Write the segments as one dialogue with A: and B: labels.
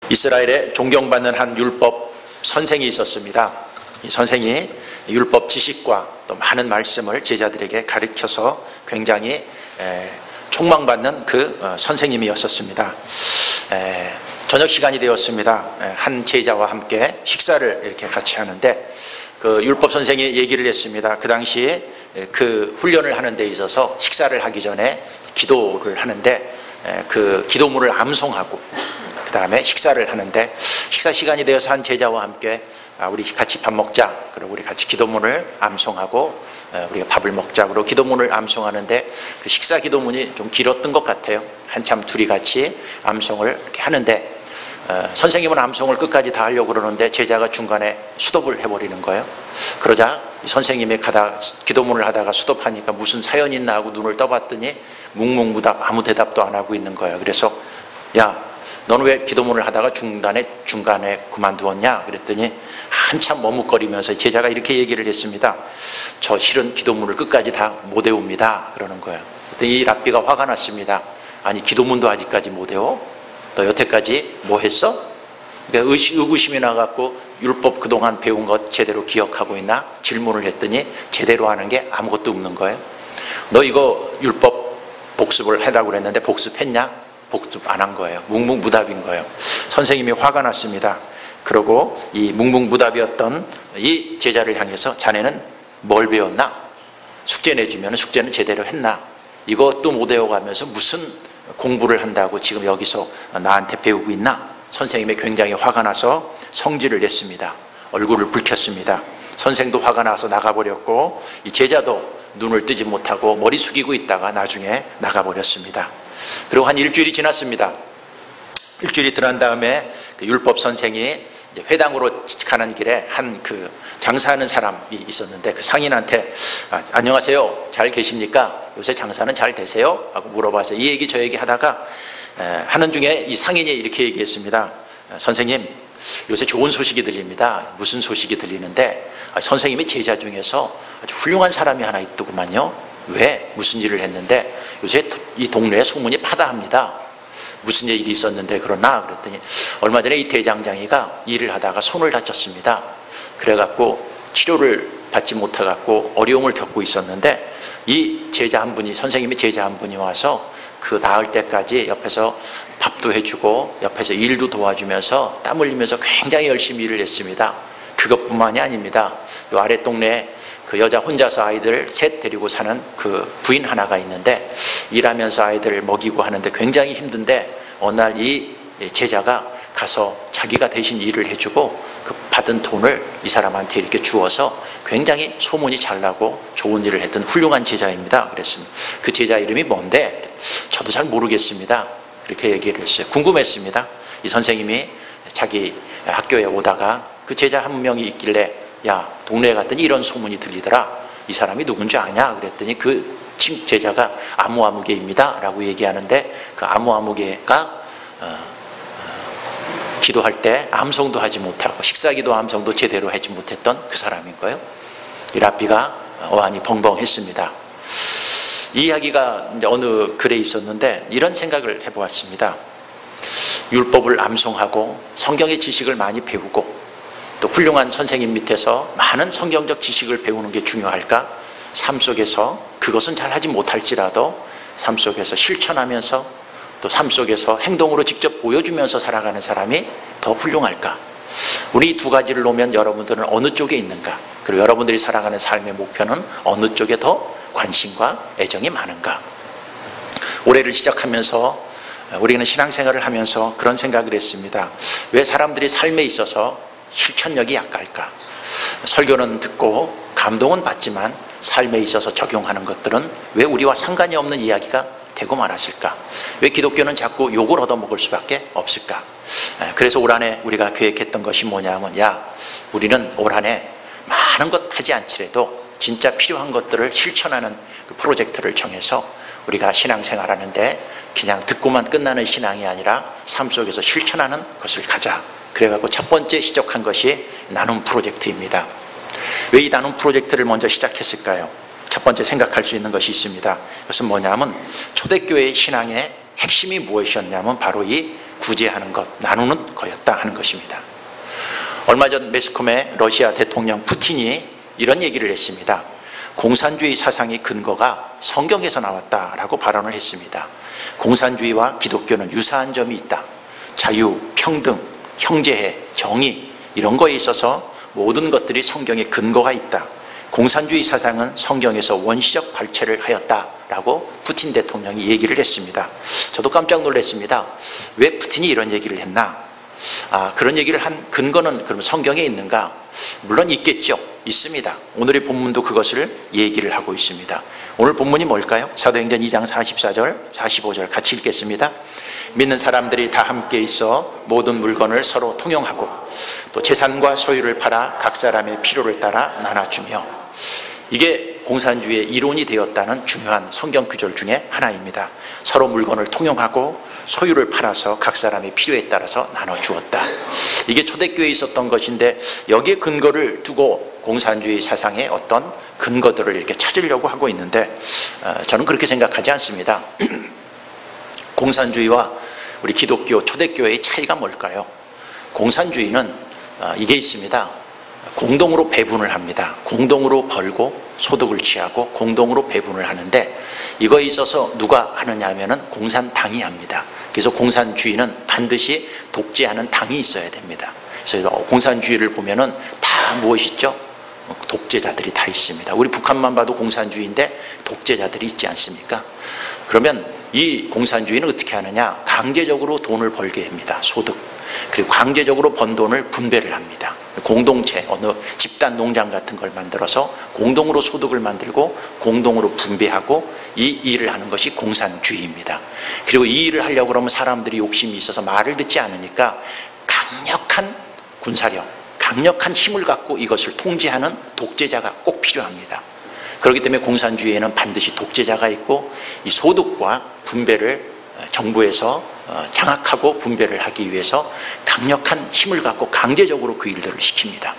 A: 이스라엘에 존경받는 한 율법 선생이 있었습니다. 이 선생이 율법 지식과 또 많은 말씀을 제자들에게 가르쳐서 굉장히 촉망받는 그 선생님이었습니다. 저녁 시간이 되었습니다. 한 제자와 함께 식사를 이렇게 같이 하는데 그 율법 선생이 얘기를 했습니다. 그 당시에 그 훈련을 하는 데 있어서 식사를 하기 전에 기도를 하는데 그 기도문을 암송하고 그 다음에 식사를 하는데 식사 시간이 되어서 한 제자와 함께 우리 같이 밥 먹자, 그리고 우리 같이 기도문을 암송하고 우리가 밥을 먹자, 그리고 기도문을 암송하는데 그 식사 기도문이 좀 길었던 것 같아요. 한참 둘이 같이 암송을 이렇게 하는데 선생님은 암송을 끝까지 다 하려고 그러는데 제자가 중간에 스톱을 해버리는 거예요. 그러자 선생님이 기도문을 하다가 스톱하니까 무슨 사연이 있나 하고 눈을 떠봤더니 묵묵무답 아무 대답도 안 하고 있는 거예요. 그래서 야, 너는 왜 기도문을 하다가 중간에 그만두었냐? 그랬더니 한참 머뭇거리면서 제자가 이렇게 얘기를 했습니다. 저 실은 기도문을 끝까지 다 못 외웁니다. 그러는 거예요. 그랬더니 이 랍비가 화가 났습니다. 아니 기도문도 아직까지 못 외워? 너 여태까지 뭐 했어? 그러니까 의구심이 나갖고 율법 그동안 배운 것 제대로 기억하고 있나? 질문을 했더니 제대로 하는 게 아무것도 없는 거예요. 너 이거 율법 복습을 하라고 그랬는데 복습했냐? 복습 안 한 거예요. 묵묵무답인 거예요. 선생님이 화가 났습니다. 그러고 이 묵묵무답이었던 이 제자를 향해서 자네는 뭘 배웠나? 숙제 내주면 숙제는 제대로 했나? 이것도 못 외워가면서 무슨 공부를 한다고 지금 여기서 나한테 배우고 있나? 선생님이 굉장히 화가 나서 성질을 냈습니다. 얼굴을 붉혔습니다. 선생도 화가 나서 나가버렸고 이 제자도 눈을 뜨지 못하고 머리 숙이고 있다가 나중에 나가버렸습니다. 그리고 한 일주일이 지났습니다. 일주일이 지난 다음에 그 율법 선생이 이제 회당으로 가는 길에 한 그 장사하는 사람이 있었는데 그 상인한테 안녕하세요, 잘 계십니까? 요새 장사는 잘 되세요? 하고 물어봐서 이 얘기 저 얘기 하다가 하는 중에 이 상인이 이렇게 얘기했습니다. 선생님, 요새 좋은 소식이 들립니다. 무슨 소식이 들리는데 선생님이 제자 중에서 아주 훌륭한 사람이 하나 있더구만요. 왜? 무슨 일을 했는데 요새 이 동네에 소문이 파다합니다. 무슨 일이 있었는데 그러나? 그랬더니 얼마 전에 이 대장장이가 일을 하다가 손을 다쳤습니다. 그래갖고 치료를 받지 못해갖고 어려움을 겪고 있었는데 이 제자 한 분이, 선생님의 제자 한 분이 와서 그 나을 때까지 옆에서 밥도 해주고 옆에서 일도 도와주면서 땀 흘리면서 굉장히 열심히 일을 했습니다. 그것뿐만이 아닙니다. 요 아래 동네에 그 여자 혼자서 아이들 셋 데리고 사는 그 부인 하나가 있는데 일하면서 아이들을 먹이고 하는데 굉장히 힘든데 어느 날 이 제자가 가서 자기가 대신 일을 해주고 그 받은 돈을 이 사람한테 이렇게 주어서 굉장히 소문이 잘 나고 좋은 일을 했던 훌륭한 제자입니다. 그랬습니다. 그 제자 이름이 뭔데? 저도 잘 모르겠습니다. 그렇게 얘기를 했어요. 궁금했습니다. 이 선생님이 자기 학교에 오다가 그 제자 한 명이 있길래 야, 동네에 갔더니 이런 소문이 들리더라. 이 사람이 누군지 아냐? 그랬더니 그 제자가 아무아무개입니다 라고 얘기하는데 그 아무아무개가 기도할 때 암송도 하지 못하고 식사기도 암송도 제대로 하지 못했던 그 사람인 거예요. 이 랍비가 어안이 벙벙했습니다. 이 이야기가 이제 어느 글에 있었는데 이런 생각을 해보았습니다. 율법을 암송하고 성경의 지식을 많이 배우고 또 훌륭한 선생님 밑에서 많은 성경적 지식을 배우는 게 중요할까? 삶 속에서 그것은 잘 하지 못할지라도 삶 속에서 실천하면서 또 삶 속에서 행동으로 직접 보여주면서 살아가는 사람이 더 훌륭할까? 우리 이 두 가지를 놓으면 여러분들은 어느 쪽에 있는가? 그리고 여러분들이 살아가는 삶의 목표는 어느 쪽에 더 관심과 애정이 많은가? 올해를 시작하면서 우리는 신앙생활을 하면서 그런 생각을 했습니다. 왜 사람들이 삶에 있어서 실천력이 약할까? 설교는 듣고 감동은 받지만 삶에 있어서 적용하는 것들은 왜 우리와 상관이 없는 이야기가 되고 말았을까? 왜 기독교는 자꾸 욕을 얻어먹을 수밖에 없을까? 그래서 올 한해 우리가 계획했던 것이 뭐냐면 야, 우리는 올 한해 많은 것 하지 않더라도 진짜 필요한 것들을 실천하는 그 프로젝트를 정해서 우리가 신앙생활하는데 그냥 듣고만 끝나는 신앙이 아니라 삶 속에서 실천하는 것을 가자. 그래갖고 첫 번째 시작한 것이 나눔 프로젝트입니다. 왜 이 나눔 프로젝트를 먼저 시작했을까요? 첫 번째 생각할 수 있는 것이 있습니다. 그것은 뭐냐면 초대교회의 신앙의 핵심이 무엇이었냐면 바로 이 구제하는 것, 나누는 거였다 하는 것입니다. 얼마 전 매스컴의 러시아 대통령 푸틴이 이런 얘기를 했습니다. 공산주의 사상의 근거가 성경에서 나왔다라고 발언을 했습니다. 공산주의와 기독교는 유사한 점이 있다. 자유, 평등, 형제해, 정의 이런 거에 있어서 모든 것들이 성경에 근거가 있다. 공산주의 사상은 성경에서 원시적 발췌를 하였다라고 푸틴 대통령이 얘기를 했습니다. 저도 깜짝 놀랐습니다. 왜 푸틴이 이런 얘기를 했나? 그런 얘기를 한 근거는 그럼 성경에 있는가? 물론 있겠죠. 있습니다. 오늘의 본문도 그것을 얘기를 하고 있습니다. 오늘 본문이 뭘까요? 사도행전 2장 44절, 45절 같이 읽겠습니다. 믿는 사람들이 다 함께 있어 모든 물건을 서로 통용하고 또 재산과 소유를 팔아 각 사람의 필요를 따라 나눠주며, 이게 공산주의의 이론이 되었다는 중요한 성경 구절 중에 하나입니다. 서로 물건을 통용하고 소유를 팔아서 각 사람의 필요에 따라서 나눠주었다. 이게 초대교회에 있었던 것인데 여기에 근거를 두고 공산주의 사상의 어떤 근거들을 이렇게 찾으려고 하고 있는데 저는 그렇게 생각하지 않습니다. 공산주의와 우리 기독교 초대교회의 차이가 뭘까요? 공산주의는 이게 있습니다. 공동으로 배분을 합니다. 공동으로 벌고 소득을 취하고 공동으로 배분을 하는데, 이거에 있어서 누가 하느냐 하면은 공산당이 합니다. 그래서 공산주의는 반드시 독재하는 당이 있어야 됩니다. 그래서 공산주의를 보면은 다 무엇이 있죠? 독재자들이 다 있습니다. 우리 북한만 봐도 공산주의인데 독재자들이 있지 않습니까? 그러면 이 공산주의는 어떻게 하느냐? 강제적으로 돈을 벌게 합니다. 소득. 그리고 강제적으로 번 돈을 분배를 합니다. 공동체, 어느 집단 농장 같은 걸 만들어서 공동으로 소득을 만들고 공동으로 분배하고 이 일을 하는 것이 공산주의입니다. 그리고 이 일을 하려고 그러면 사람들이 욕심이 있어서 말을 듣지 않으니까 강력한 군사력, 강력한 힘을 갖고 이것을 통제하는 독재자가 꼭 필요합니다. 그렇기 때문에 공산주의에는 반드시 독재자가 있고 이 소득과 분배를 정부에서 장악하고 분배를 하기 위해서 강력한 힘을 갖고 강제적으로 그 일들을 시킵니다.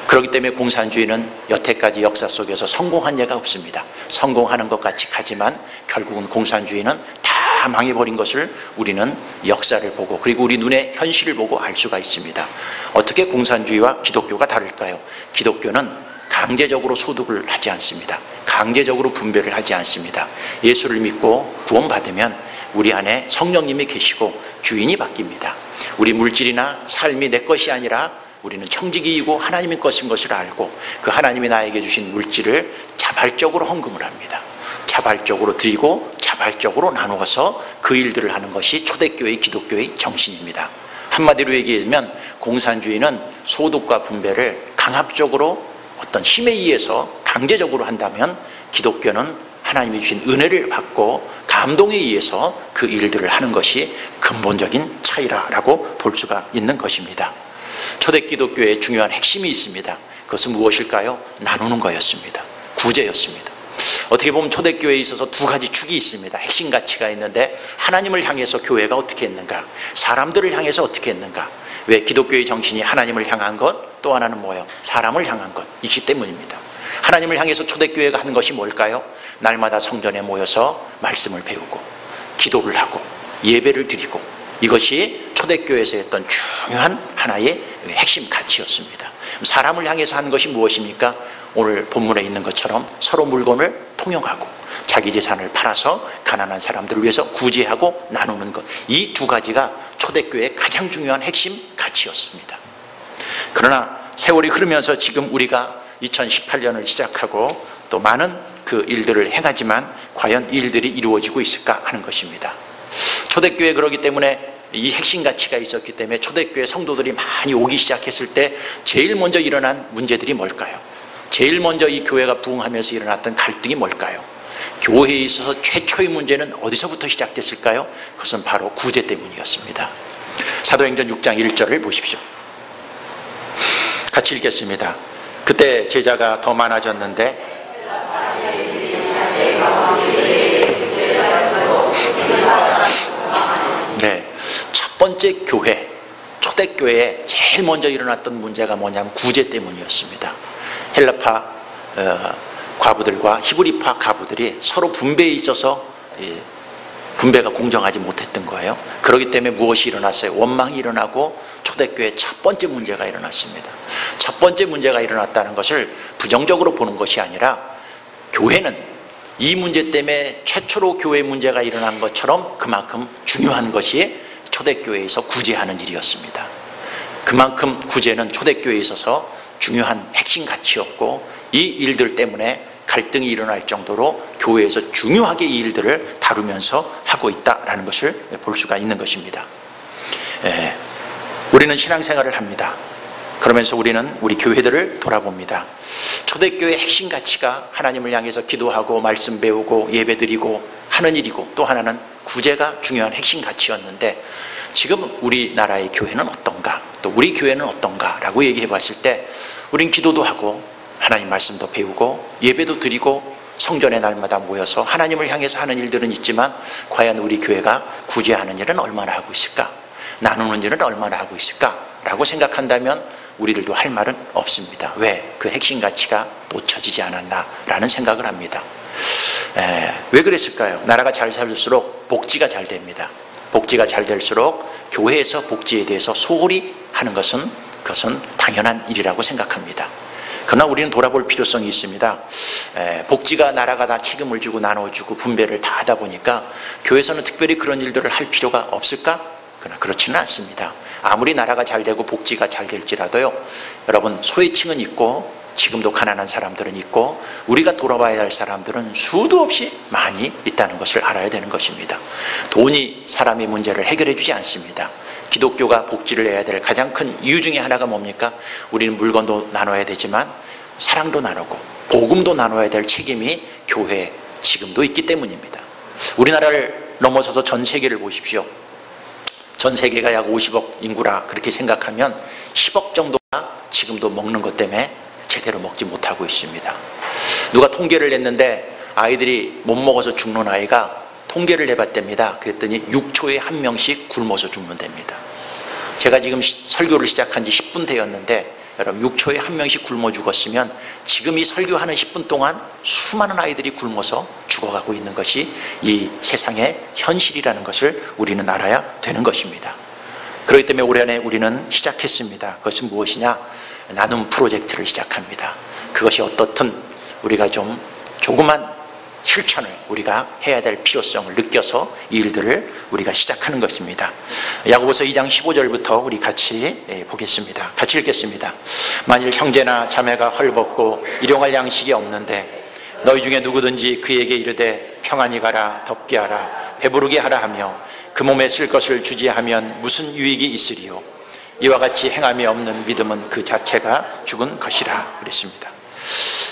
A: 그렇기 때문에 공산주의는 여태까지 역사 속에서 성공한 예가 없습니다. 성공하는 것 같이 가지만 결국은 공산주의는 다 망해버린 것을 우리는 역사를 보고 그리고 우리 눈의 현실을 보고 알 수가 있습니다. 어떻게 공산주의와 기독교가 다를까요? 기독교는 강제적으로 소득을 하지 않습니다. 강제적으로 분배를 하지 않습니다. 예수를 믿고 구원받으면 우리 안에 성령님이 계시고 주인이 바뀝니다. 우리 물질이나 삶이 내 것이 아니라 우리는 청지기이고 하나님의 것인 것을 알고 그 하나님이 나에게 주신 물질을 자발적으로 헌금을 합니다. 자발적으로 드리고 자발적으로 나누어서 그 일들을 하는 것이 초대교회의 기독교의 정신입니다. 한마디로 얘기하면 공산주의는 소득과 분배를 강압적으로 어떤 힘에 의해서 강제적으로 한다면, 기독교는 하나님이 주신 은혜를 받고 감동에 의해서 그 일들을 하는 것이 근본적인 차이라고 볼 수가 있는 것입니다. 초대 기독교의 중요한 핵심이 있습니다. 그것은 무엇일까요? 나누는 거였습니다. 구제였습니다. 어떻게 보면 초대교회에 있어서 두 가지 축이 있습니다. 핵심 가치가 있는데, 하나님을 향해서 교회가 어떻게 했는가, 사람들을 향해서 어떻게 했는가. 왜? 기독교의 정신이 하나님을 향한 것, 또 하나는 뭐예요? 사람을 향한 것이기 때문입니다. 하나님을 향해서 초대교회가 하는 것이 뭘까요? 날마다 성전에 모여서 말씀을 배우고 기도를 하고 예배를 드리고, 이것이 초대교회에서 했던 중요한 하나의 핵심 가치였습니다. 사람을 향해서 하는 것이 무엇입니까? 오늘 본문에 있는 것처럼 서로 물건을 통용하고 자기 재산을 팔아서 가난한 사람들을 위해서 구제하고 나누는 것, 이 두 가지가 초대교회의 가장 중요한 핵심 가치였습니다. 그러나 세월이 흐르면서 지금 우리가 2018년을 시작하고 또 많은 그 일들을 행하지만 과연 이 일들이 이루어지고 있을까 하는 것입니다. 초대교회 그러기 때문에 이 핵심 가치가 있었기 때문에 초대교회 성도들이 많이 오기 시작했을 때 제일 먼저 일어난 문제들이 뭘까요? 제일 먼저 이 교회가 부흥하면서 일어났던 갈등이 뭘까요? 교회에 있어서 최초의 문제는 어디서부터 시작됐을까요? 그것은 바로 구제 때문이었습니다. 사도행전 6장 1절을 보십시오. 같이 읽겠습니다. 그때 제자가 더 많아졌는데 첫 번째 교회, 초대교회에 제일 먼저 일어났던 문제가 뭐냐면 구제 때문이었습니다. 헬라파 과부들과 히브리파 과부들이 서로 분배에 있어서 분배가 공정하지 못했던 거예요. 그렇기 때문에 무엇이 일어났어요? 원망이 일어나고 초대교회 첫 번째 문제가 일어났습니다. 첫 번째 문제가 일어났다는 것을 부정적으로 보는 것이 아니라 교회는 이 문제 때문에 최초로 교회 문제가 일어난 것처럼 그만큼 중요한 것이 초대교회에서 구제하는 일이었습니다. 그만큼 구제는 초대교회에 있어서 중요한 핵심 가치였고 이 일들 때문에 갈등이 일어날 정도로 교회에서 중요하게 이 일들을 다루면서 하고 있다는 것을 볼 수가 있는 것입니다. 우리는 신앙생활을 합니다. 그러면서 우리는 우리 교회들을 돌아봅니다. 초대교회의 핵심 가치가 하나님을 향해서 기도하고 말씀 배우고 예배드리고 하는 일이고 또 하나는 구제가 중요한 핵심 가치였는데 지금 우리나라의 교회는 어떤가 또 우리 교회는 어떤가 라고 얘기해 봤을 때 우린 기도도 하고 하나님 말씀도 배우고 예배도 드리고 성전의 날마다 모여서 하나님을 향해서 하는 일들은 있지만 과연 우리 교회가 구제하는 일은 얼마나 하고 있을까? 나누는 일은 얼마나 하고 있을까? 라고 생각한다면 우리들도 할 말은 없습니다. 왜? 그 핵심 가치가 놓쳐지지 않았나 라는 생각을 합니다. 왜 그랬을까요? 나라가 잘 살수록 복지가 잘 됩니다. 복지가 잘 될수록 교회에서 복지에 대해서 소홀히 하는 것은 그것은 당연한 일이라고 생각합니다. 그러나 우리는 돌아볼 필요성이 있습니다. 복지가 나라가 다 책임을 주고 나눠주고 분배를 다 하다 보니까 교회에서는 특별히 그런 일들을 할 필요가 없을까? 그러나 그렇지는 않습니다. 아무리 나라가 잘 되고 복지가 잘 될지라도요, 여러분 소외층은 있고 지금도 가난한 사람들은 있고 우리가 돌아봐야 할 사람들은 수도 없이 많이 있다는 것을 알아야 되는 것입니다. 돈이 사람의 문제를 해결해 주지 않습니다. 기독교가 복지를 해야 될 가장 큰 이유 중에 하나가 뭡니까? 우리는 물건도 나눠야 되지만 사랑도 나누고 복음도 나눠야 될 책임이 교회에 지금도 있기 때문입니다. 우리나라를 넘어서서 전 세계를 보십시오. 전 세계가 약 50억 인구라 그렇게 생각하면 10억 정도가 지금도 먹는 것 때문에 제대로 먹지 못하고 있습니다. 누가 통계를 냈는데 아이들이 못 먹어서 죽는 아이가 통계를 해봤답니다. 그랬더니 6초에 한 명씩 굶어서 죽는답니다. 제가 지금 설교를 시작한 지 10분 되었는데 여러분 6초에 한 명씩 굶어 죽었으면 지금 이 설교하는 10분 동안 수많은 아이들이 굶어서 죽어가고 있는 것이 이 세상의 현실이라는 것을 우리는 알아야 되는 것입니다. 그렇기 때문에 올해 안에 우리는 시작했습니다. 그것은 무엇이냐? 나눔 프로젝트를 시작합니다. 그것이 어떻든 우리가 조그만 실천을 우리가 해야 될 필요성을 느껴서 이 일들을 우리가 시작하는 것입니다. 야고보서 2장 15절부터 우리 같이 보겠습니다. 같이 읽겠습니다. 만일 형제나 자매가 헐벗고 일용할 양식이 없는데 너희 중에 누구든지 그에게 이르되 평안히 가라 덥게 하라 배부르게 하라 하며 그 몸에 쓸 것을 주지 하면 무슨 유익이 있으리요? 이와 같이 행함이 없는 믿음은 그 자체가 죽은 것이라 그랬습니다.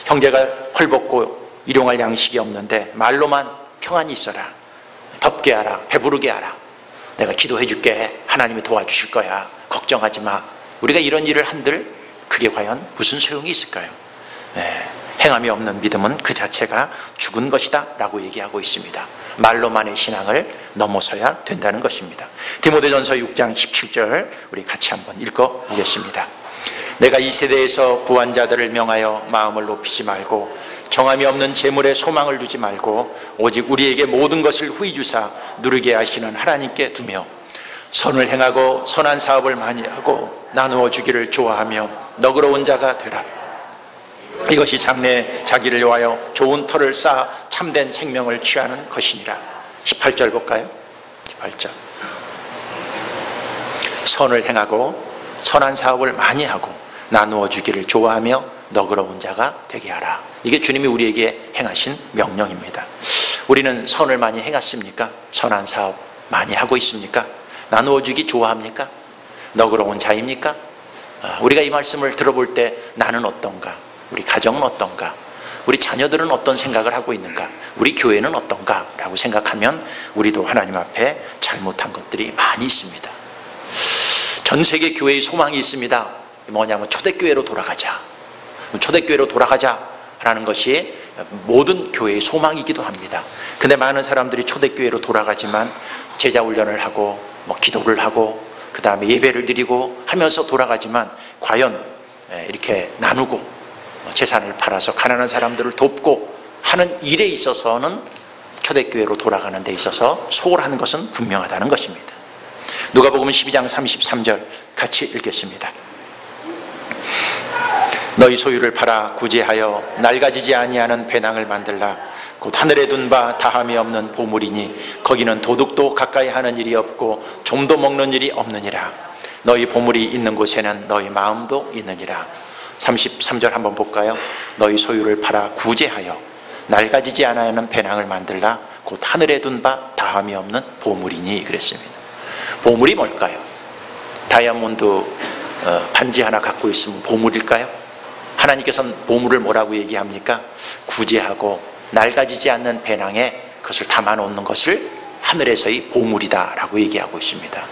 A: 형제가 헐벗고 일용할 양식이 없는데 말로만 평안히 있어라, 덥게 하라, 배부르게 하라, 내가 기도해 줄게, 하나님이 도와주실 거야, 걱정하지 마. 우리가 이런 일을 한들 그게 과연 무슨 소용이 있을까요? 행함이 없는 믿음은 그 자체가 죽은 것이다 라고 얘기하고 있습니다. 말로만의 신앙을 넘어서야 된다는 것입니다. 디모데전서 6장 17절 우리 같이 한번 읽어보겠습니다. 내가 이 세대에서 구한 자들을 명하여 마음을 높이지 말고 정함이 없는 재물에 소망을 두지 말고 오직 우리에게 모든 것을 후히 주사 누리게 하시는 하나님께 두며 선을 행하고 선한 사업을 많이 하고 나누어 주기를 좋아하며 너그러운 자가 되라. 이것이 장래에 자기를 위하여 좋은 터를 쌓아 참된 생명을 취하는 것이니라. 18절 볼까요? 18절. 선을 행하고 선한 사업을 많이 하고 나누어 주기를 좋아하며 너그러운 자가 되게 하라. 이게 주님이 우리에게 행하신 명령입니다. 우리는 선을 많이 행했습니까? 선한 사업 많이 하고 있습니까? 나누어 주기 좋아합니까? 너그러운 자입니까? 우리가 이 말씀을 들어볼 때 나는 어떤가? 우리 가정은 어떤가? 우리 자녀들은 어떤 생각을 하고 있는가? 우리 교회는 어떤가? 라고 생각하면 우리도 하나님 앞에 잘못한 것들이 많이 있습니다. 전 세계 교회의 소망이 있습니다. 뭐냐면 초대교회로 돌아가자. 초대교회로 돌아가자라는 것이 모든 교회의 소망이기도 합니다. 근데 많은 사람들이 초대교회로 돌아가지만 제자훈련을 하고 기도를 하고 그 다음에 예배를 드리고 하면서 돌아가지만 과연 이렇게 나누고 재산을 팔아서 가난한 사람들을 돕고 하는 일에 있어서는 초대교회로 돌아가는 데 있어서 소홀한 것은 분명하다는 것입니다. 누가복음 12장 33절 같이 읽겠습니다. 너희 소유를 팔아 구제하여 낡아지지 아니하는 배낭을 만들라. 곧 하늘에 둔 바 다함이 없는 보물이니 거기는 도둑도 가까이 하는 일이 없고 좀도 먹는 일이 없느니라. 너희 보물이 있는 곳에는 너희 마음도 있느니라. 33절 한번 볼까요? 너희 소유를 팔아 구제하여 낡아지지 않아하는 배낭을 만들라. 곧 하늘에 둔 바 다함이 없는 보물이니 그랬습니다. 보물이 뭘까요? 다이아몬드 반지 하나 갖고 있으면 보물일까요? 하나님께서는 보물을 뭐라고 얘기합니까? 구제하고 낡아지지 않는 배낭에 그것을 담아놓는 것을 하늘에서의 보물이다 라고 얘기하고 있습니다.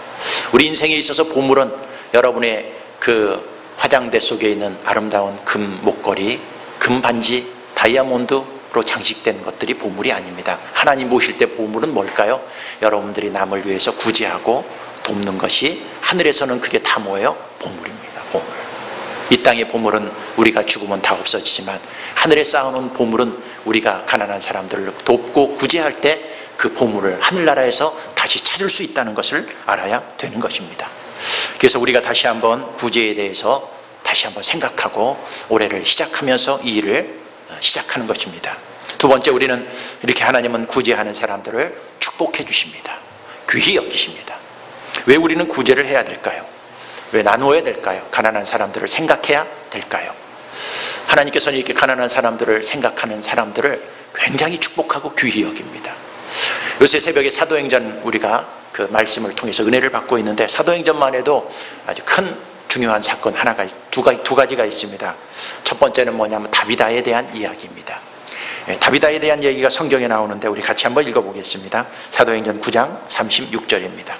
A: 우리 인생에 있어서 보물은 여러분의 그 화장대 속에 있는 아름다운 금 목걸이, 금 반지, 다이아몬드로 장식된 것들이 보물이 아닙니다. 하나님 모실 때 보물은 뭘까요? 여러분들이 남을 위해서 구제하고 돕는 것이 하늘에서는 그게 다 뭐예요? 보물입니다. 보물. 이 땅의 보물은 우리가 죽으면 다 없어지지만 하늘에 쌓아놓은 보물은 우리가 가난한 사람들을 돕고 구제할 때 그 보물을 하늘나라에서 다시 찾을 수 있다는 것을 알아야 되는 것입니다. 그래서 우리가 다시 한번 구제에 대해서 다시 한번 생각하고 올해를 시작하면서 이 일을 시작하는 것입니다. 두 번째, 우리는 이렇게 하나님은 구제하는 사람들을 축복해 주십니다. 귀히 여기십니다. 왜 우리는 구제를 해야 될까요? 왜 나누어야 될까요? 가난한 사람들을 생각해야 될까요? 하나님께서는 이렇게 가난한 사람들을 생각하는 사람들을 굉장히 축복하고 귀히 여깁니다. 요새 새벽에 사도행전 우리가 그 말씀을 통해서 은혜를 받고 있는데 사도행전만 해도 아주 큰 중요한 사건 하나가 두 가지가 있습니다. 첫 번째는 뭐냐면 다비다에 대한 이야기입니다. 다비다에 대한 얘기가 성경에 나오는데 우리 같이 한번 읽어보겠습니다. 사도행전 9장 36절입니다.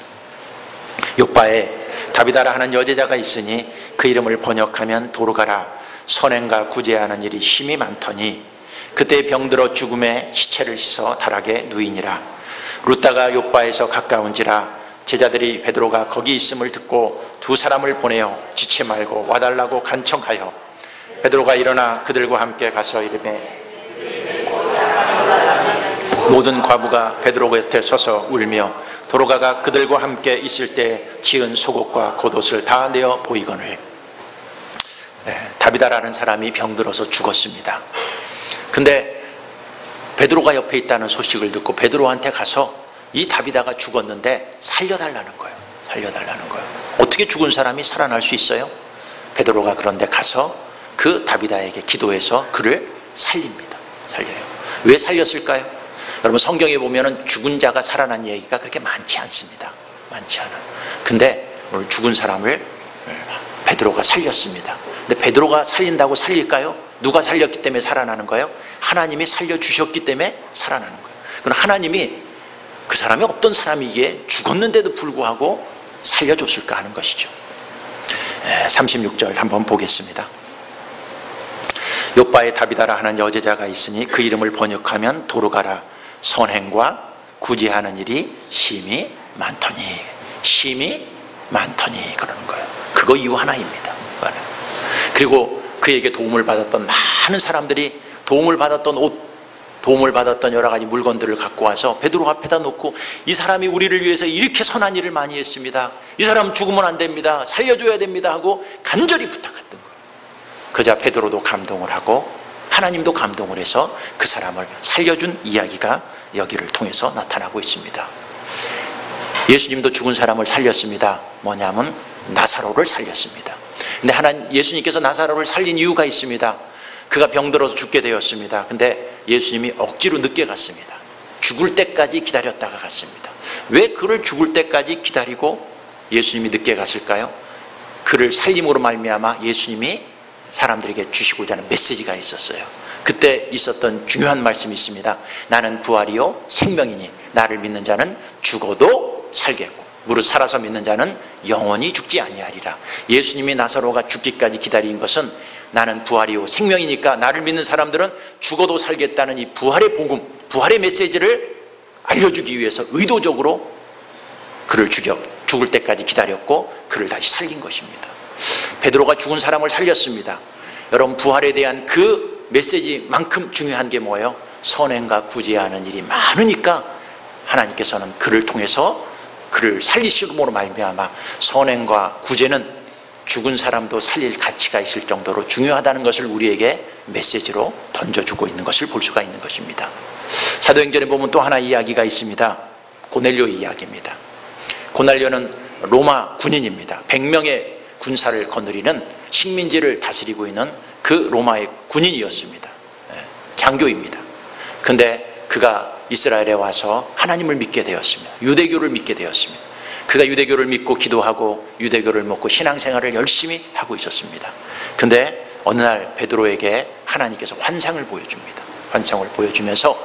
A: 요바에 다비다라 하는 여제자가 있으니 그 이름을 번역하면 도르가라. 선행과 구제하는 일이 심히 많더니 그때 병들어 죽음에 시체를 씻어 다락에 누이니라. 루다가 요바에서 가까운지라 제자들이 베드로가 거기 있음을 듣고 두 사람을 보내어 지체 말고 와달라고 간청하여 베드로가 일어나 그들과 함께 가서 이르매 모든 과부가 베드로 곁에 서서 울며 도로가가 그들과 함께 있을 때 지은 속옷과 겉옷을 다 내어 보이거늘. 다비다라는 사람이 병들어서 죽었습니다. 근데 베드로가 옆에 있다는 소식을 듣고 베드로한테 가서 이 다비다가 죽었는데 살려달라는 거예요. 살려달라는 거예요. 어떻게 죽은 사람이 살아날 수 있어요? 베드로가 그런데 가서 그 다비다에게 기도해서 그를 살립니다. 살려요. 왜 살렸을까요? 여러분 성경에 보면은 죽은 자가 살아난 얘기가 그렇게 많지 않습니다. 많지 않아요. 근데 오늘 죽은 사람을 베드로가 살렸습니다. 근데 베드로가 살린다고 살릴까요? 누가 살렸기 때문에 살아나는 거예요? 하나님이 살려주셨기 때문에 살아나는 거예요. 그럼 하나님이 그 사람이 어떤 사람이기에 죽었는데도 불구하고 살려줬을까 하는 것이죠. 36절 한번 보겠습니다. 요바에 다비다라 하는 여제자가 있으니 그 이름을 번역하면 도르가라. 선행과 구제하는 일이 심히 많더니. 심히 많더니 그러는 거예요. 그거 이유 하나입니다. 그리고 그에게 도움을 받았던 많은 사람들이 도움을 받았던 옷, 도움을 받았던 여러 가지 물건들을 갖고 와서 베드로 앞에다 놓고 이 사람이 우리를 위해서 이렇게 선한 일을 많이 했습니다. 이 사람 죽으면 안 됩니다. 살려줘야 됩니다 하고 간절히 부탁했던 거예요. 그자 베드로도 감동을 하고 하나님도 감동을 해서 그 사람을 살려준 이야기가 여기를 통해서 나타나고 있습니다. 예수님도 죽은 사람을 살렸습니다. 뭐냐면 나사로를 살렸습니다. 근데 예수님께서 나사로를 살린 이유가 있습니다. 그가 병들어서 죽게 되었습니다. 근데 예수님이 억지로 늦게 갔습니다. 죽을 때까지 기다렸다가 갔습니다. 왜 그를 죽을 때까지 기다리고 예수님이 늦게 갔을까요? 그를 살림으로 말미암아 예수님이 사람들에게 주시고자 하는 메시지가 있었어요. 그때 있었던 중요한 말씀이 있습니다. 나는 부활이요 생명이니 나를 믿는 자는 죽어도 살겠고 무릇 살아서 믿는 자는 영원히 죽지 아니하리라. 예수님이 나사로가 죽기까지 기다린 것은 나는 부활이요 생명이니까 나를 믿는 사람들은 죽어도 살겠다는 이 부활의 복음, 부활의 메시지를 알려주기 위해서 의도적으로 그를 죽을 때까지 기다렸고 그를 다시 살린 것입니다. 베드로가 죽은 사람을 살렸습니다. 여러분 부활에 대한 그 메시지만큼 중요한 게 뭐예요? 선행과 구제하는 일이 많으니까 하나님께서는 그를 통해서 그를 살리심으로 말미암아 선행과 구제는 죽은 사람도 살릴 가치가 있을 정도로 중요하다는 것을 우리에게 메시지로 던져주고 있는 것을 볼 수가 있는 것입니다. 사도행전에 보면 또 하나 이야기가 있습니다. 고넬료 이야기입니다. 고넬료는 로마 군인입니다. 100명의 군사를 거느리는 식민지를 다스리고 있는 그 로마의 군인이었습니다. 장교입니다. 근데 그가 이스라엘에 와서 하나님을 믿게 되었습니다. 유대교를 믿게 되었습니다. 그가 유대교를 믿고 기도하고 유대교를 먹고 신앙생활을 열심히 하고 있었습니다. 근데 어느 날 베드로에게 하나님께서 환상을 보여줍니다. 환상을 보여주면서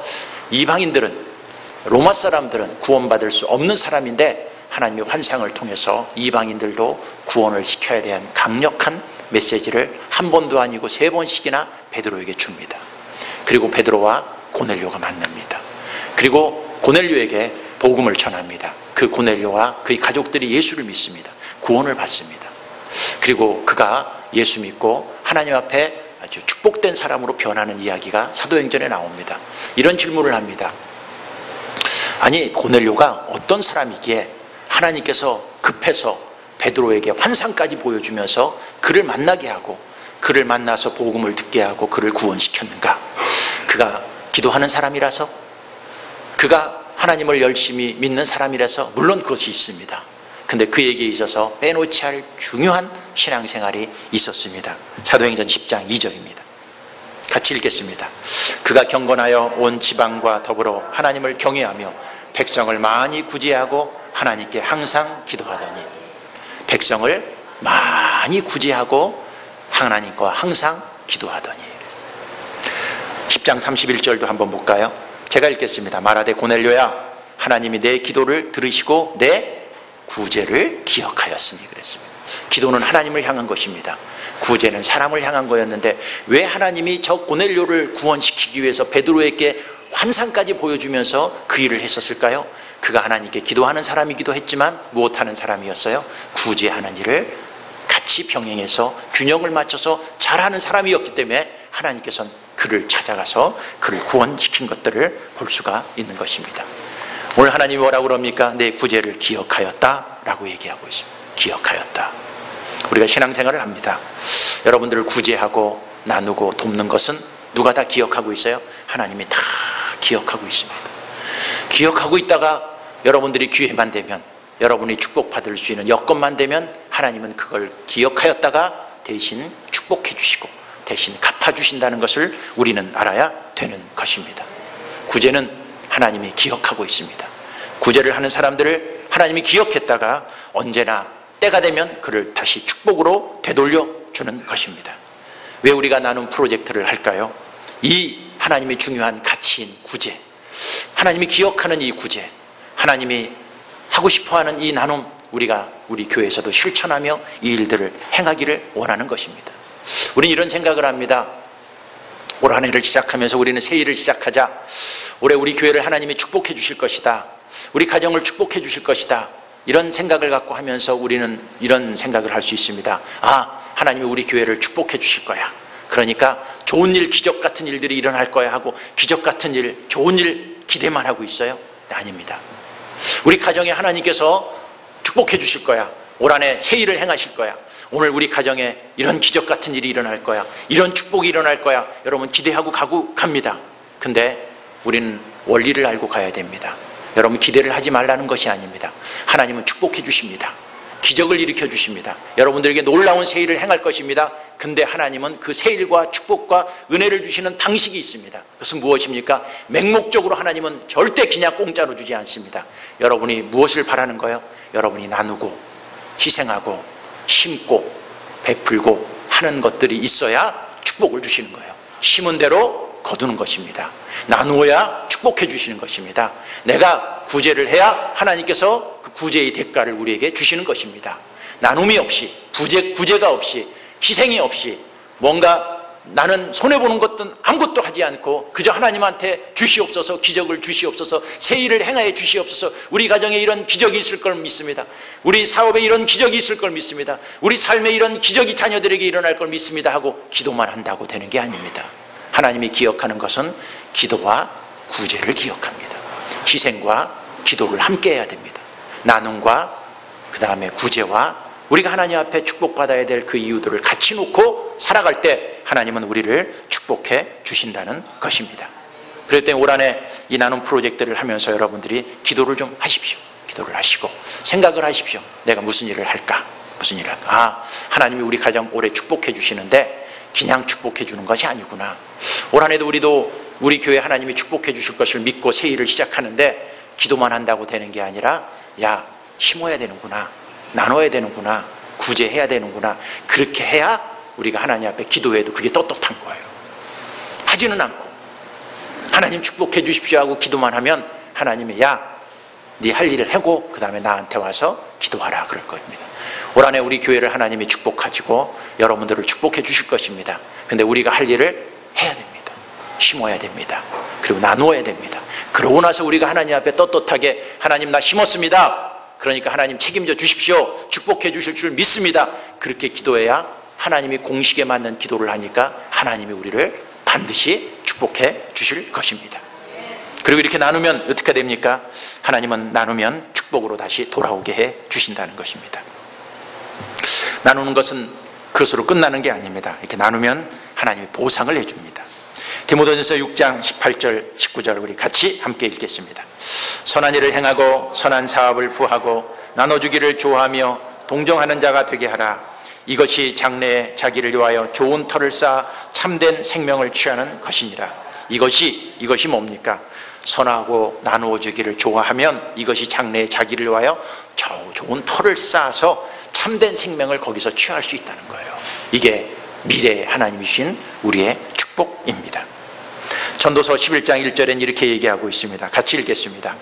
A: 이방인들은, 로마 사람들은 구원받을 수 없는 사람인데 하나님의 환상을 통해서 이방인들도 구원을 시켜야 대한 강력한 메시지를 한 번도 아니고 3번씩이나 베드로에게 줍니다. 그리고 베드로와 고넬료가 만납니다. 그리고 고넬료에게 복음을 전합니다. 그 고넬료와 그의 가족들이 예수를 믿습니다. 구원을 받습니다. 그리고 그가 예수 믿고 하나님 앞에 아주 축복된 사람으로 변하는 이야기가 사도행전에 나옵니다. 이런 질문을 합니다. 아니, 고넬료가 어떤 사람이기에 하나님께서 급해서 베드로에게 환상까지 보여주면서 그를 만나게 하고 그를 만나서 복음을 듣게 하고 그를 구원시켰는가? 그가 기도하는 사람이라서, 그가 하나님을 열심히 믿는 사람이라서 물론 그것이 있습니다. 근데 그에게 있어서 빼놓지 할 중요한 신앙생활이 있었습니다. 사도행전 10장 2절입니다. 같이 읽겠습니다. 그가 경건하여 온 지방과 더불어 하나님을 경외하며 백성을 많이 구제하고 하나님께 항상 기도하더니, 백성을 많이 구제하고 하나님과 항상 기도하더니. 10장 31절도 한번 볼까요? 제가 읽겠습니다. 말하되 고넬료야, 하나님이 내 기도를 들으시고 내 구제를 기억하였으니 그랬습니다. 기도는 하나님을 향한 것입니다. 구제는 사람을 향한 거였는데 왜 하나님이 저 고넬료를 구원시키기 위해서 베드로에게 환상까지 보여주면서 그 일을 했었을까요? 그가 하나님께 기도하는 사람이기도 했지만 무엇하는 사람이었어요? 구제하는 일을 같이 병행해서 균형을 맞춰서 잘하는 사람이었기 때문에 하나님께서는 그를 찾아가서 그를 구원시킨 것들을 볼 수가 있는 것입니다. 오늘 하나님이 뭐라고 그럽니까? 내 구제를 기억하였다 라고 얘기하고 있습니다. 기억하였다. 우리가 신앙생활을 합니다. 여러분들을 구제하고 나누고 돕는 것은 누가 다 기억하고 있어요? 하나님이 다 기억하고 있습니다. 기억하고 있다가 여러분들이 기회만 되면, 여러분이 축복받을 수 있는 여건만 되면 하나님은 그걸 기억하였다가 대신 축복해 주시고 대신 갚아주신다는 것을 우리는 알아야 되는 것입니다. 구제는 하나님이 기억하고 있습니다. 구제를 하는 사람들을 하나님이 기억했다가 언제나 때가 되면 그를 다시 축복으로 되돌려 주는 것입니다. 왜 우리가 나눔 프로젝트를 할까요? 이 하나님의 중요한 가치인 구제, 하나님이 기억하는 이 구제, 하나님이 하고 싶어하는 이 나눔, 우리가 우리 교회에서도 실천하며 이 일들을 행하기를 원하는 것입니다. 우리는 이런 생각을 합니다. 올 한 해를 시작하면서 우리는 새 일을 시작하자. 올해 우리 교회를 하나님이 축복해 주실 것이다. 우리 가정을 축복해 주실 것이다. 이런 생각을 갖고 하면서 우리는 이런 생각을 할 수 있습니다. 아, 하나님이 우리 교회를 축복해 주실 거야. 그러니까 좋은 일, 기적 같은 일들이 일어날 거야 하고 기적 같은 일, 좋은 일 기대만 하고 있어요? 네, 아닙니다. 우리 가정에 하나님께서 축복해 주실 거야. 올 한 해 새 일을 행하실 거야. 오늘 우리 가정에 이런 기적 같은 일이 일어날 거야. 이런 축복이 일어날 거야. 여러분 기대하고 갑니다. 근데 우리는 원리를 알고 가야 됩니다. 여러분 기대를 하지 말라는 것이 아닙니다. 하나님은 축복해 주십니다. 기적을 일으켜 주십니다. 여러분들에게 놀라운 새 일을 행할 것입니다. 근데 하나님은 그 새 일과 축복과 은혜를 주시는 방식이 있습니다. 그것은 무엇입니까? 맹목적으로 하나님은 절대 그냥 공짜로 주지 않습니다. 여러분이 무엇을 바라는 거예요? 여러분이 나누고 희생하고 심고 베풀고 하는 것들이 있어야 축복을 주시는 거예요. 심은 대로 거두는 것입니다. 나누어야 축복해 주시는 것입니다. 내가 구제를 해야 하나님께서 그 구제의 대가를 우리에게 주시는 것입니다. 나눔이 없이, 구제가 없이, 희생이 없이, 뭔가 나는 손해보는 것도 아무것도 하지 않고 그저 하나님한테 주시옵소서, 기적을 주시옵소서, 새 일을 행하여 주시옵소서, 우리 가정에 이런 기적이 있을 걸 믿습니다. 우리 사업에 이런 기적이 있을 걸 믿습니다. 우리 삶에 이런 기적이 자녀들에게 일어날 걸 믿습니다 하고 기도만 한다고 되는 게 아닙니다. 하나님이 기억하는 것은 기도와 구제를 기억합니다. 희생과 기도를 함께 해야 됩니다. 나눔과 그 다음에 구제와 우리가 하나님 앞에 축복받아야 될 그 이유들을 같이 놓고 살아갈 때 하나님은 우리를 축복해 주신다는 것입니다. 그렇기 때문에 올 한해 이 나눔 프로젝트를 하면서 여러분들이 기도를 좀 하십시오. 기도를 하시고 생각을 하십시오. 내가 무슨 일을 할까? 무슨 일을 할까? 아, 하나님이 우리 가정 올해 축복해 주시는데 그냥 축복해 주는 것이 아니구나. 올 한해도 우리 교회 하나님이 축복해 주실 것을 믿고 새 일을 시작하는데 기도만 한다고 되는 게 아니라 야, 심어야 되는구나. 나눠야 되는구나. 구제해야 되는구나. 그렇게 해야 우리가 하나님 앞에 기도해도 그게 떳떳한 거예요. 하지는 않고 하나님 축복해 주십시오 하고 기도만 하면 하나님이 야, 네 할 일을 하고 그 다음에 나한테 와서 기도하라 그럴 겁니다. 올 한해 우리 교회를 하나님이 축복하시고 여러분들을 축복해 주실 것입니다. 근데 우리가 할 일을 해야 됩니다. 심어야 됩니다. 그리고 나누어야 됩니다. 그러고 나서 우리가 하나님 앞에 떳떳하게 하나님 나 심었습니다. 그러니까 하나님 책임져 주십시오. 축복해 주실 줄 믿습니다. 그렇게 기도해야 하나님이 공식에 맞는 기도를 하니까 하나님이 우리를 반드시 축복해 주실 것입니다. 그리고 이렇게 나누면 어떻게 됩니까? 하나님은 나누면 축복으로 다시 돌아오게 해 주신다는 것입니다. 나누는 것은 그것으로 끝나는 게 아닙니다. 이렇게 나누면 하나님이 보상을 해줍니다. 디모데전서 6장 18절 19절 우리 같이 함께 읽겠습니다. 선한 일을 행하고 선한 사업을 부하고 나눠주기를 좋아하며 동정하는 자가 되게 하라. 이것이 장래에 자기를 위하여 좋은 터를 쌓아 참된 생명을 취하는 것이니라. 이것이 뭡니까? 선하고 나누어 주기를 좋아하면 이것이 장래에 자기를 위하여 좋은 터를 쌓아서 참된 생명을 거기서 취할 수 있다는 거예요. 이게 미래에 하나님이 주신 우리의 축복입니다. 전도서 11장 1절엔 이렇게 얘기하고 있습니다. 같이 읽겠습니다.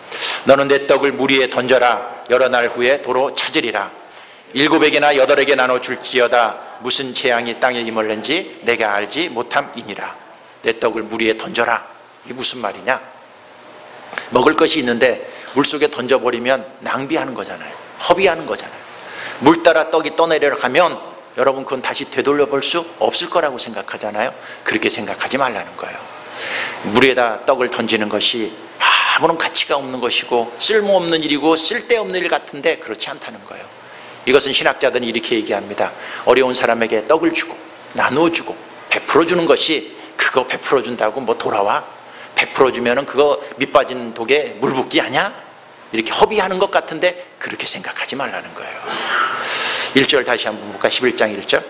A: 너는 내 떡을 물 위에 던져라. 여러 날 후에 도로 찾으리라. 7에게나 8에게 나눠 줄지어다. 무슨 재앙이 땅에 임을는지 내가 알지 못함이니라. 내 떡을 물 위에 던져라. 이게 무슨 말이냐? 먹을 것이 있는데 물속에 던져버리면 낭비하는 거잖아요. 허비하는 거잖아요. 물 따라 떡이 떠내려가면 여러분 그건 다시 되돌려 볼 수 없을 거라고 생각하잖아요. 그렇게 생각하지 말라는 거예요. 물에다 떡을 던지는 것이 아무런 가치가 없는 것이고 쓸모없는 일이고 쓸데없는 일 같은데 그렇지 않다는 거예요. 이것은 신학자들은 이렇게 얘기합니다. 어려운 사람에게 떡을 주고 나누어 주고 베풀어 주는 것이 그거 베풀어 준다고 뭐 돌아와? 베풀어 주면은 그거 밑빠진 독에 물 붓기 아니야? 이렇게 허비하는 것 같은데 그렇게 생각하지 말라는 거예요. 1절 다시 한번 볼까? 11장 1절.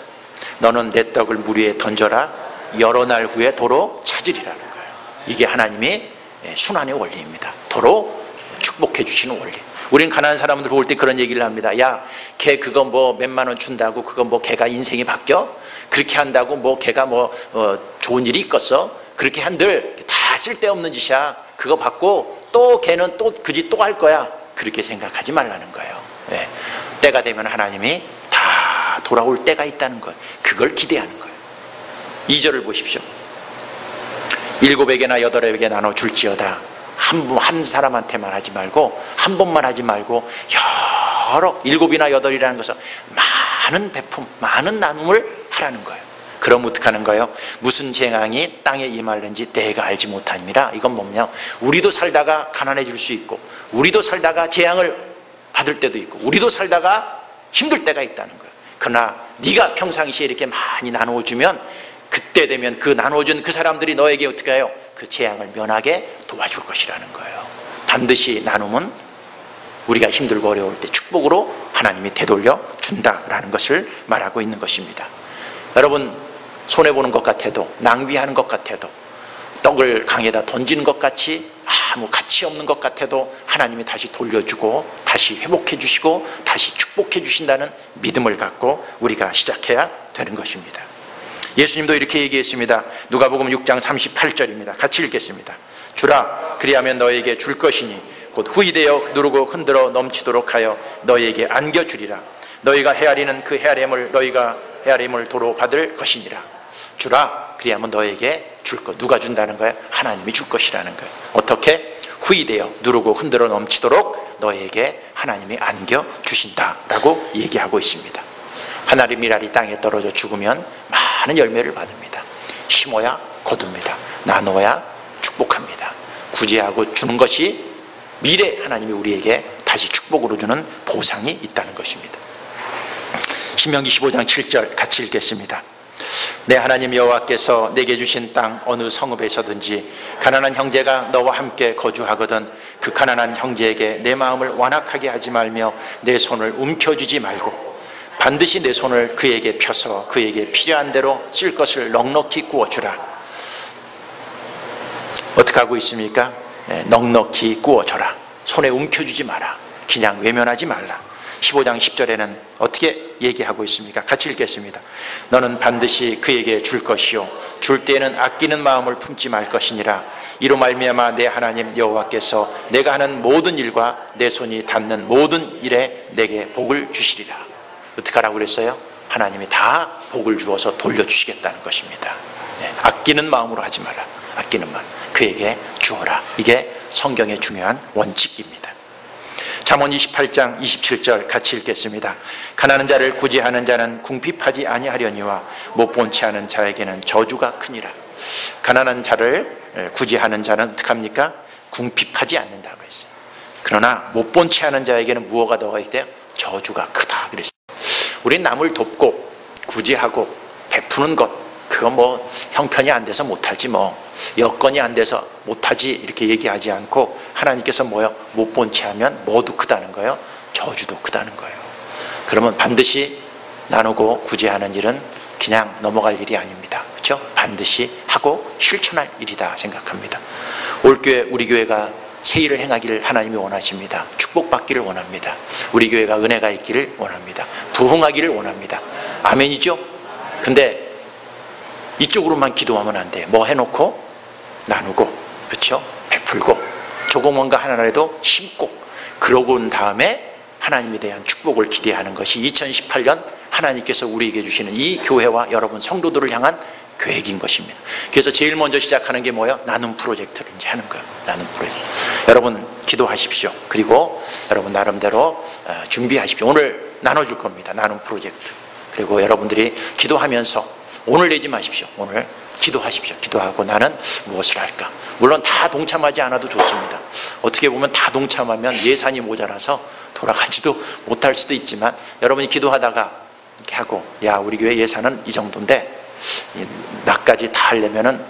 A: 너는 내 떡을 물 위에 던져라. 여러 날 후에 도로 찾으리라는 거예요. 이게 하나님의 순환의 원리입니다. 도로 축복해 주시는 원리. 우리는 가난한 사람들 볼 때 그런 얘기를 합니다. 야, 걔 그거 뭐 몇만 원 준다고 그거 뭐 걔가 인생이 바뀌어? 그렇게 한다고 뭐 걔가 뭐 좋은 일이 있겠어? 그렇게 한들 다 쓸데없는 짓이야. 그거 받고 또 걔는 또 그 짓 또 할 거야. 그렇게 생각하지 말라는 거예요. 네. 때가 되면 하나님이 다 돌아올 때가 있다는 거예요. 그걸 기대하는 거예요. 2절을 보십시오. 7에게나 8에게 나눠 줄지어다. 한 사람한테만 하지 말고 한 번만 하지 말고 여러 7이나 8이라는 것은 많은 베품, 많은 나눔을 하라는 거예요. 그럼 어떡하는 거예요? 무슨 재앙이 땅에 임하는지 내가 알지 못함이라. 이건 뭐냐? 우리도 살다가 가난해질 수 있고 우리도 살다가 재앙을 받을 때도 있고 우리도 살다가 힘들 때가 있다는 거예요. 그러나 네가 평상시에 이렇게 많이 나누어주면 그때 되면 그 나누어준 그 사람들이 너에게 어떻게 해요? 그 재앙을 면하게 도와줄 것이라는 거예요. 반드시 나눔은 우리가 힘들고 어려울 때 축복으로 하나님이 되돌려 준다라는 것을 말하고 있는 것입니다. 여러분 손해보는 것 같아도 낭비하는 것 같아도 떡을 강에다 던지는 것 같이 아무 가치 없는 것 같아도 하나님이 다시 돌려주고 다시 회복해 주시고 다시 축복해 주신다는 믿음을 갖고 우리가 시작해야 되는 것입니다. 예수님도 이렇게 얘기했습니다. 누가복음 6장 38절입니다. 같이 읽겠습니다. 주라 그리하면 너에게 줄 것이니 곧 후이되어 누르고 흔들어 넘치도록 하여 너에게 안겨주리라. 너희가 헤아리는 그 헤아림을 너희가 헤아림을 도로 받을 것이니라. 주라 그리하면 너에게 줄 것. 누가 준다는 거예요? 하나님이 줄 것이라는 거예요. 어떻게? 후이되어 누르고 흔들어 넘치도록 너에게 하나님이 안겨주신다라고 얘기하고 있습니다. 하나의 밀알이 땅에 떨어져 죽으면 많은 열매를 받습니다. 심어야 거둡니다. 나눠야 축복합니다. 구제하고 주는 것이 미래 하나님이 우리에게 다시 축복으로 주는 보상이 있다는 것입니다. 신명기 15장 7절 같이 읽겠습니다. 내 하나님 여호와께서 내게 주신 땅 어느 성읍에서든지 가난한 형제가 너와 함께 거주하거든 그 가난한 형제에게 내 마음을 완악하게 하지 말며 내 손을 움켜쥐지 말고 반드시 내 손을 그에게 펴서 그에게 필요한 대로 쓸 것을 넉넉히 구워주라. 어떻게 하고 있습니까? 넉넉히 구워줘라. 손에 움켜쥐지 마라. 그냥 외면하지 말라. 15장 10절에는 어떻게 얘기하고 있습니까? 같이 읽겠습니다. 너는 반드시 그에게 줄 것이요 줄 때에는 아끼는 마음을 품지 말 것이니라. 이로 말미암아 내 하나님 여호와께서 내가 하는 모든 일과 내 손이 닿는 모든 일에 내게 복을 주시리라. 어떻게 하라고 그랬어요? 하나님이 다 복을 주어서 돌려주시겠다는 것입니다. 아끼는 마음으로 하지 마라. 아끼는 마음 그에게 주어라. 이게 성경의 중요한 원칙입니다. 잠언 28장 27절 같이 읽겠습니다. 가난한 자를 구제하는 자는 궁핍하지 아니하려니와 못 본 채 하는 자에게는 저주가 크니라. 가난한 자를 구제하는 자는 어떻게 합니까? 궁핍하지 않는다고 했어요. 그러나 못 본 채 하는 자에게는 무엇가 더가 있대요? 저주가 크다 그랬어요. 우린 남을 돕고 구제하고 베푸는 것 그건 뭐 형편이 안 돼서 못하지 뭐 여건이 안 돼서 못하지 이렇게 얘기하지 않고 하나님께서 뭐요? 못 본 채 하면 뭐도 크다는 거예요? 저주도 크다는 거예요. 그러면 반드시 나누고 구제하는 일은 그냥 넘어갈 일이 아닙니다. 그렇죠? 반드시 하고 실천할 일이다 생각합니다. 올교회 우리 교회가 새 일을 행하기를 하나님이 원하십니다. 축복받기를 원합니다. 우리 교회가 은혜가 있기를 원합니다. 부흥하기를 원합니다. 아멘이죠? 근데 이쪽으로만 기도하면 안 돼요. 뭐 해놓고 나누고 그렇죠? 베풀고 조금 뭔가 하나라도 심고 그러고 온 다음에 하나님에 대한 축복을 기대하는 것이 2018년 하나님께서 우리에게 주시는 이 교회와 여러분 성도들을 향한 계획인 것입니다. 그래서 제일 먼저 시작하는 게 뭐예요? 나눔 프로젝트를 이제 하는 거예요. 나눔 프로젝트. 여러분 기도하십시오. 그리고 여러분 나름대로 준비하십시오. 오늘 나눠줄 겁니다. 나눔 프로젝트. 그리고 여러분들이 기도하면서 오늘 내지 마십시오. 오늘 기도하십시오. 기도하고 나는 무엇을 할까? 물론 다 동참하지 않아도 좋습니다. 어떻게 보면 다 동참하면 예산이 모자라서 돌아가지도 못할 수도 있지만 여러분이 기도하다가 이렇게 하고 야 우리 교회 예산은 이 정도인데 나까지 다 하려면은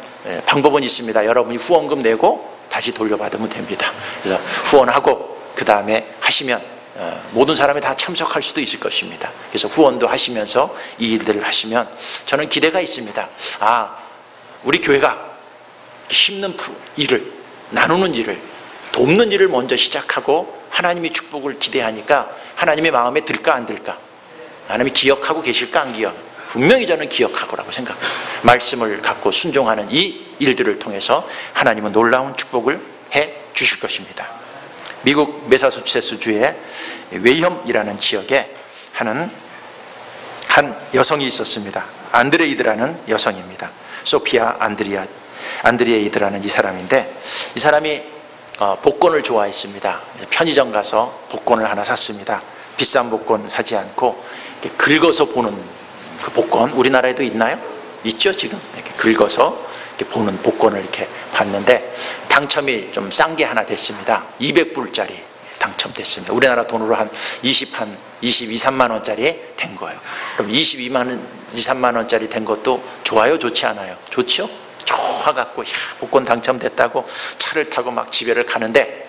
A: 방법은 있습니다. 여러분이 후원금 내고 다시 돌려받으면 됩니다. 그래서 후원하고 그 다음에 하시면 모든 사람이 다 참석할 수도 있을 것입니다. 그래서 후원도 하시면서 이 일들을 하시면 저는 기대가 있습니다. 우리 교회가 심는 일을 나누는 일을 돕는 일을 먼저 시작하고 하나님의 축복을 기대하니까 하나님의 마음에 들까 안 들까? 하나님이 기억하고 계실까 안 기억? 분명히 저는 기억하고라고 생각합니다. 말씀을 갖고 순종하는 이 일들을 통해서 하나님은 놀라운 축복을 해 주실 것입니다. 미국 매사추세츠주의 웨이엄이라는 지역에 한 여성이 있었습니다. 안드레이드라는 여성입니다. 소피아 안드레이드라는 이 사람인데 이 사람이 복권을 좋아했습니다. 편의점 가서 복권을 하나 샀습니다. 비싼 복권 사지 않고 이렇게 긁어서 보는 그 복권 우리나라에도 있나요? 있죠 지금 이렇게 긁어서 이렇게 보는 복권을 이렇게 봤는데 당첨이 좀 싼 게 하나 됐습니다. 200불짜리 당첨됐습니다. 우리나라 돈으로 한 22, 3만 원짜리 된 거예요. 그럼 22만 3만 원짜리 된 것도 좋아요? 좋지 않아요? 좋죠? 좋아갖고 복권 당첨됐다고 차를 타고 막 집에를 가는데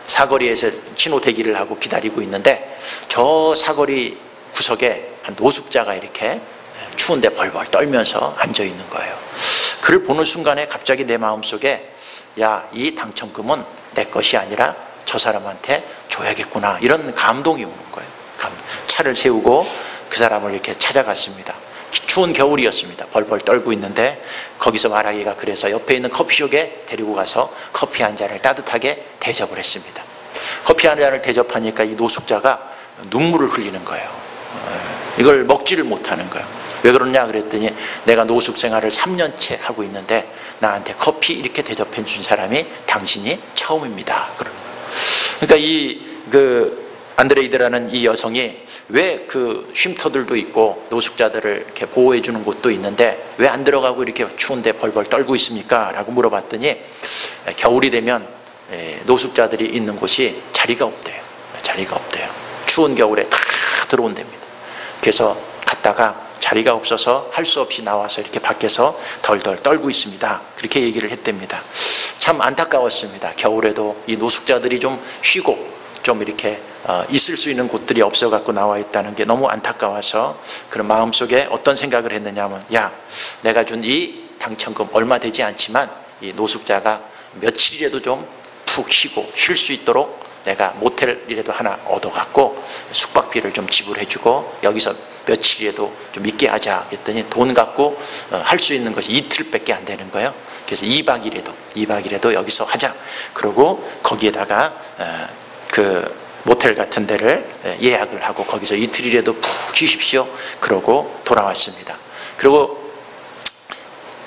A: 사거리에서 신호 대기를 하고 기다리고 있는데 저 사거리 구석에 한 노숙자가 이렇게 추운데 벌벌 떨면서 앉아 있는 거예요. 그를 보는 순간에 갑자기 내 마음속에 야, 이 당첨금은 내 것이 아니라 저 사람한테 줘야겠구나 이런 감동이 오는 거예요. 차를 세우고 그 사람을 이렇게 찾아갔습니다. 추운 겨울이었습니다. 벌벌 떨고 있는데 거기서 말하기가 그래서 옆에 있는 커피숍에 데리고 가서 커피 한 잔을 따뜻하게 대접을 했습니다. 커피 한 잔을 대접하니까 이 노숙자가 눈물을 흘리는 거예요. 이걸 먹지를 못하는 거예요. 왜 그러냐 그랬더니 내가 노숙 생활을 3년째 하고 있는데 나한테 커피 이렇게 대접해 준 사람이 당신이 처음입니다. 그러니까 이 안드레이드라는 이 여성이 왜 그 쉼터들도 있고 노숙자들을 이렇게 보호해 주는 곳도 있는데 왜 안 들어가고 이렇게 추운데 벌벌 떨고 있습니까? 라고 물어봤더니 겨울이 되면 노숙자들이 있는 곳이 자리가 없대요. 자리가 없대요. 추운 겨울에 다 들어온답니다. 그래서 갔다가 자리가 없어서 할 수 없이 나와서 이렇게 밖에서 덜덜 떨고 있습니다. 그렇게 얘기를 했답니다. 참 안타까웠습니다. 겨울에도 이 노숙자들이 좀 쉬고 좀 이렇게 있을 수 있는 곳들이 없어갖고 나와 있다는 게 너무 안타까워서 그런 마음속에 어떤 생각을 했느냐 하면, 야, 내가 준 이 당첨금 얼마 되지 않지만 이 노숙자가 며칠이라도 좀 푹 쉬고 쉴 수 있도록 내가 모텔이라도 하나 얻어갖고 숙박비를 좀 지불해주고 여기서 며칠이라도 좀 있게 하자 했더니 돈 갖고 할 수 있는 것이 이틀밖에 안 되는 거예요. 그래서 2박이라도 여기서 하자. 그러고 거기에다가 그 모텔 같은 데를 예약을 하고 거기서 이틀이라도 푹 쉬십시오. 그러고 돌아왔습니다. 그리고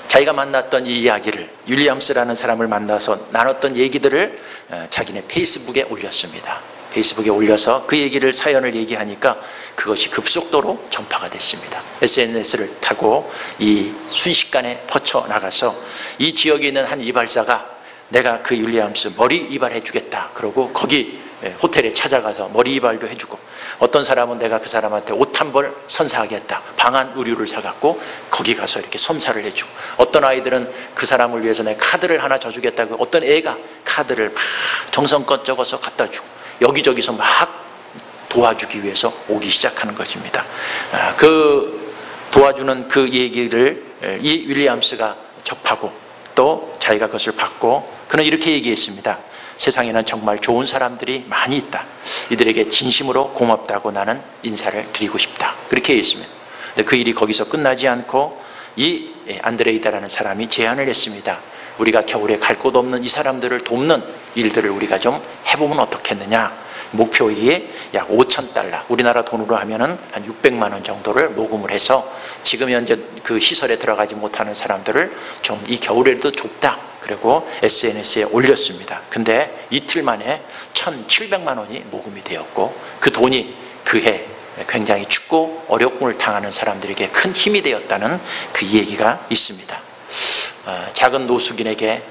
A: 자기가 만났던 이 이야기를, 윌리엄스라는 사람을 만나서 나눴던 얘기들을 자기네 페이스북에 올렸습니다. 페이스북에 올려서 그 얘기를, 사연을 얘기하니까 그것이 급속도로 전파가 됐습니다. SNS를 타고 이 순식간에 퍼쳐나가서 이 지역에 있는 한 이발사가 내가 그 윌리엄스 머리 이발해 주겠다. 그러고 거기 호텔에 찾아가서 머리 이발도 해주고, 어떤 사람은 내가 그 사람한테 옷 한 벌 선사하겠다. 방한 의류를 사갖고 거기 가서 이렇게 솜사를 해주고, 어떤 아이들은 그 사람을 위해서 내가 카드를 하나 줘주겠다고 어떤 애가 카드를 막 정성껏 적어서 갖다 주고 여기저기서 막 도와주기 위해서 오기 시작하는 것입니다. 그 도와주는 그 얘기를 이 윌리엄스가 접하고 또 자기가 그것을 받고 그는 이렇게 얘기했습니다. 세상에는 정말 좋은 사람들이 많이 있다. 이들에게 진심으로 고맙다고 나는 인사를 드리고 싶다. 그렇게 했습니다. 그 일이 거기서 끝나지 않고 이 안드레이다라는 사람이 제안을 했습니다. 우리가 겨울에 갈 곳 없는 이 사람들을 돕는 일들을 우리가 좀 해보면 어떻겠느냐. 목표액이 약 5,000달러, 우리나라 돈으로 하면은 한 600만 원 정도를 모금을 해서 지금 현재 그 시설에 들어가지 못하는 사람들을 좀 이 겨울에도 돕다. 그리고 SNS에 올렸습니다. 근데 이틀 만에 1,700만 원이 모금이 되었고 그 돈이 그해 굉장히 춥고 어려움을 당하는 사람들에게 큰 힘이 되었다는 그 얘기가 있습니다. 작은 노숙인에게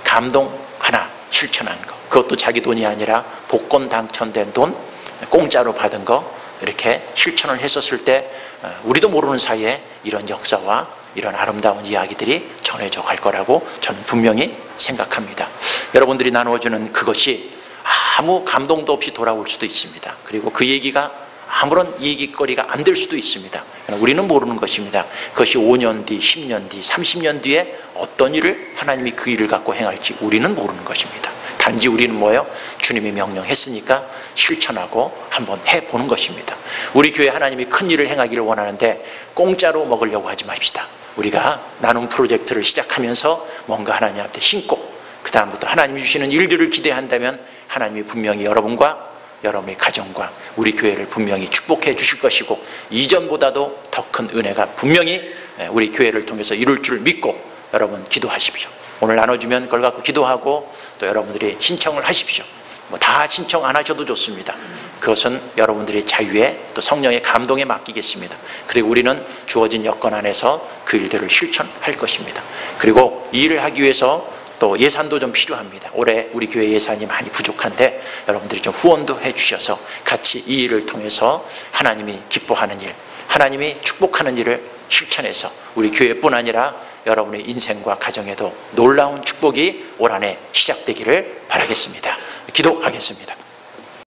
A: 감동 하나 실천한 것, 그것도 자기 돈이 아니라 복권 당첨된 돈 공짜로 받은 거 이렇게 실천을 했었을 때 우리도 모르는 사이에 이런 역사와 이런 아름다운 이야기들이 전해져 갈 거라고 저는 분명히 생각합니다. 여러분들이 나누어주는 그것이 아무 감동도 없이 돌아올 수도 있습니다. 그리고 그 얘기가 아무런 이익거리가 안 될 수도 있습니다. 우리는 모르는 것입니다. 그것이 5년 뒤, 10년 뒤, 30년 뒤에 어떤 일을 하나님이 그 일을 갖고 행할지 우리는 모르는 것입니다. 단지 우리는 뭐예요? 주님이 명령했으니까 실천하고 한번 해보는 것입니다. 우리 교회 하나님이 큰 일을 행하기를 원하는데 공짜로 먹으려고 하지 맙시다. 우리가 나눔 프로젝트를 시작하면서 뭔가 하나님 앞에 신고 그 다음부터 하나님이 주시는 일들을 기대한다면 하나님이 분명히 여러분과 여러분의 가정과 우리 교회를 분명히 축복해 주실 것이고 이전보다도 더 큰 은혜가 분명히 우리 교회를 통해서 이룰 줄 믿고 여러분 기도하십시오. 오늘 나눠주면 그걸 갖고 기도하고 또 여러분들이 신청을 하십시오. 뭐 다 신청 안 하셔도 좋습니다. 그것은 여러분들의 자유에 또 성령의 감동에 맡기겠습니다. 그리고 우리는 주어진 여건 안에서 그 일들을 실천할 것입니다. 그리고 이 일을 하기 위해서 또 예산도 좀 필요합니다. 올해 우리 교회 예산이 많이 부족한데 여러분들이 좀 후원도 해 주셔서 같이 이 일을 통해서 하나님이 기뻐하는 일, 하나님이 축복하는 일을 실천해서 우리 교회뿐 아니라 여러분의 인생과 가정에도 놀라운 축복이 올 한해 시작되기를 바라겠습니다. 기도하겠습니다.